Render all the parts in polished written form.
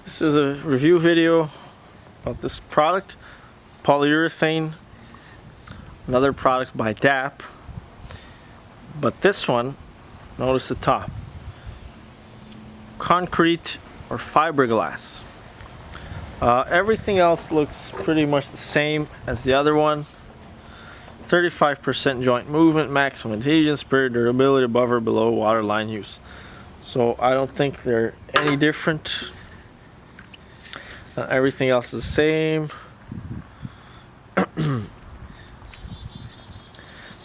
This is a review video about this product, Polyurethane, another product by DAP, but this one, notice the top, concrete or fiberglass. Everything else looks pretty much the same as the other one. 35% joint movement, maximum adhesion, spare durability, above or below waterline use. So I don't think they're any different. Everything else is the same.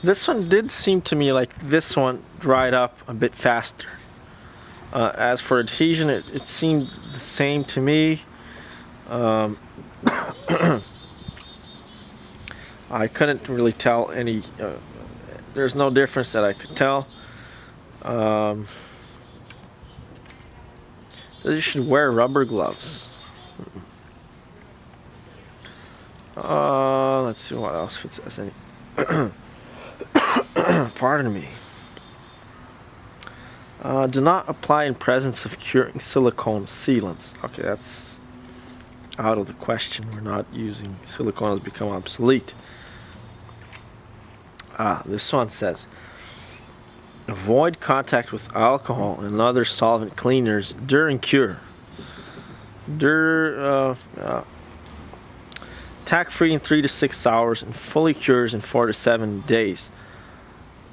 This one did seem to me like this one dried up a bit faster. As for adhesion, it seemed the same to me. I couldn't really tell any, there's no difference that I could tell. You should wear rubber gloves. Let's see what else it says. Any pardon me. Do not apply in presence of curing silicone sealants. Okay, that's out of the question. We're not using silicone, has become obsolete. This one says avoid contact with alcohol and other solvent cleaners during cure. Tack free in 3 to 6 hours and fully cures in 4 to 7 days.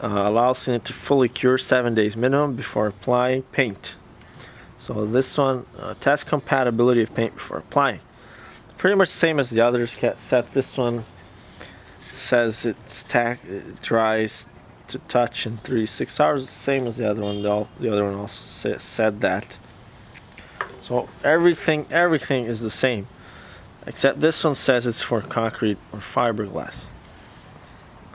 Allow Sealant to fully cure 7 days minimum before applying paint. So this one, test compatibility of paint before applying. Pretty much the same as the others, except this one says it dries to touch in 3 to 6 hours. Same as the other one, though. The other one also said that. So everything is the same, except this one says it's for concrete or fiberglass.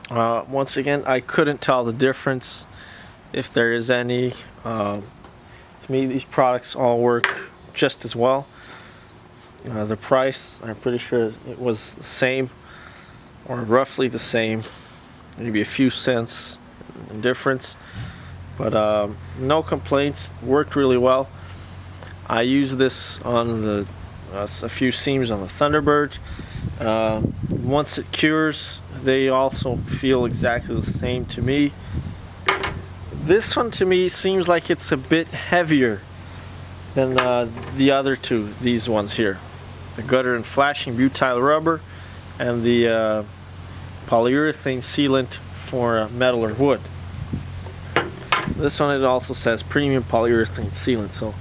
Once again, I couldn't tell the difference, if there is any. To me, these products all work just as well. The price, I'm pretty sure it was the same, or roughly the same, maybe a few cents in difference, but no complaints, worked really well. I used this on the a few seams on the Thunderbird. Once it cures, they also feel exactly the same to me. This one to me seems like it's a bit heavier than the other two, these ones here. The gutter and flashing butyl rubber and the polyurethane sealant for metal or wood. This one, it also says premium polyurethane sealant. So,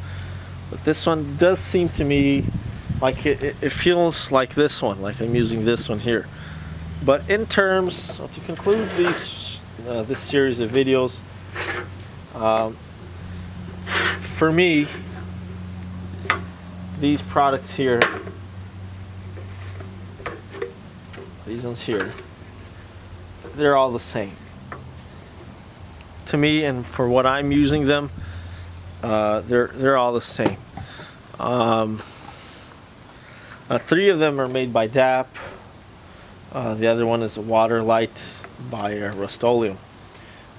but this one does seem to me like it feels like this one, like I'm using this one here. But in terms, to conclude this series of videos, for me, these products here, these ones here, they're all the same to me, and for what I'm using them, they're all the same. 3 of them are made by DAP. The other one is a Water Light by Rust-Oleum.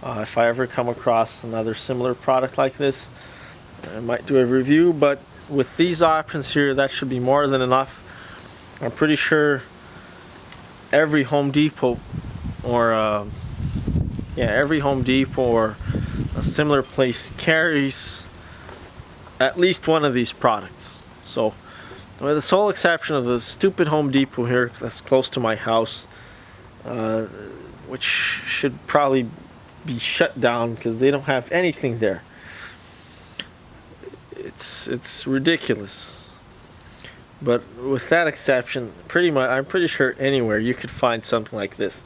If I ever come across another similar product like this, I might do a review, but with these options here, that should be more than enough. I'm pretty sure every Home Depot or every Home Depot or a similar place carries at least one of these products. So, with the sole exception of the stupid Home Depot here that's close to my house, which should probably be shut down because they don't have anything there. It's ridiculous. But with that exception, I'm pretty sure anywhere you could find something like this.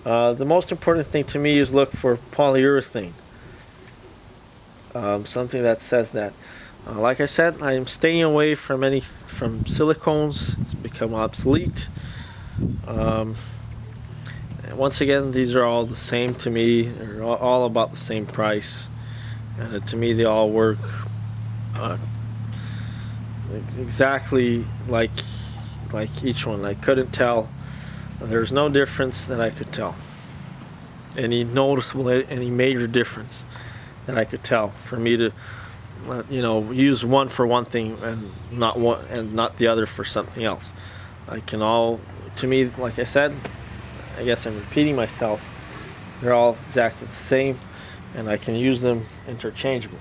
The most important thing to me is look for polyurethane. Something that says that. Like I said, I am staying away from silicones. It's become obsolete. Once again, these are all the same to me. They're all about the same price, and to me, they all work exactly like each one. I couldn't tell. There's no difference that I could tell. Any major difference that I could tell for me to you know, use one for one thing and not the other for something else. I can all, to me, like I said, I guess I'm repeating myself, they're all exactly the same, and I can use them interchangeably.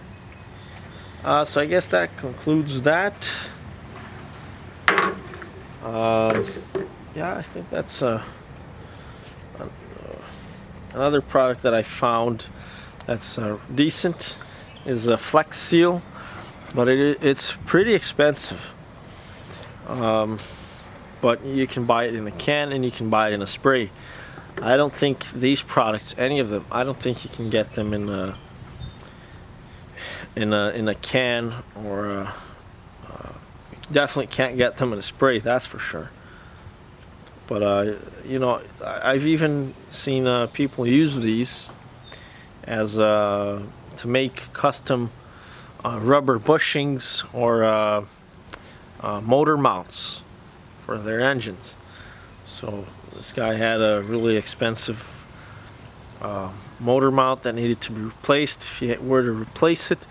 So I guess that concludes that. Yeah, I think that's another product that I found that's decent is a Flex Seal, but it's pretty expensive. But you can buy it in a can and you can buy it in a spray. I don't think these products, any of them, I don't think you can get them in a can, or definitely can't get them in a spray, that's for sure. But you know, I've even seen people use these as to make custom rubber bushings or motor mounts for their engines. So this guy had a really expensive motor mount that needed to be replaced. If he were to replace it,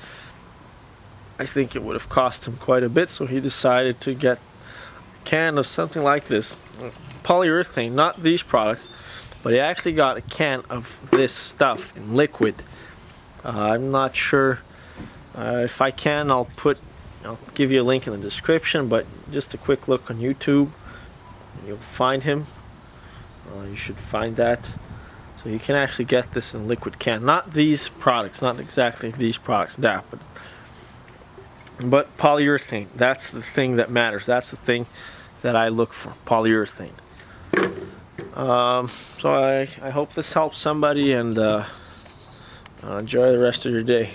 I think it would have cost him quite a bit, so he decided to get a can of something like this. Polyurethane, not these products, but he actually got a can of this stuff in liquid. I'm not sure if I can, I'll give you a link in the description, but just a quick look on YouTube, you'll find him. You should find that. So you can actually get this in liquid can. Not these products, not exactly these products, DAP, but polyurethane. That's the thing that matters. That's the thing that I look for, polyurethane. So I hope this helps somebody, and enjoy the rest of your day.